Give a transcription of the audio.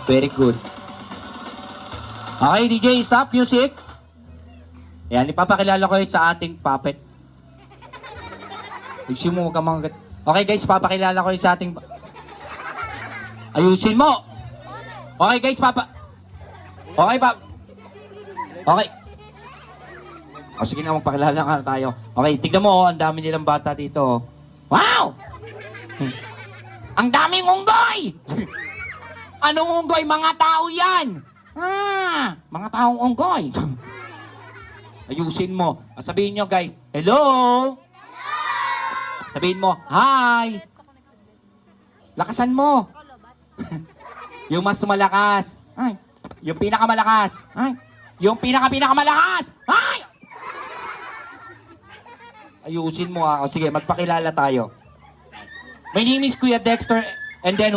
Very good. Okay, DJ, stop music. Yan, ipapakilala ko sa ating puppet. Ayusin mo, huwag kang mga... Okay guys, papakilala ko sa ating... Ayusin mo! Okay guys, Okay, Okay. O sige na, magpakilala nga tayo. Okay, tignan mo, ang dami nilang bata dito. Wow! Ang daming unggoy! Anong unggoy? Mga tao yan! Mga taong unggoy. Ayusin mo. Sabihin nyo guys, hello! Sabihin mo, hi! Lakasan mo. Yung mas malakas. Ay. Yung pinakamalakas. Ay. Yung pinakamalakas. Ay! Ayusin mo. O sige, magpakilala tayo. My name is Kuya Dexter and then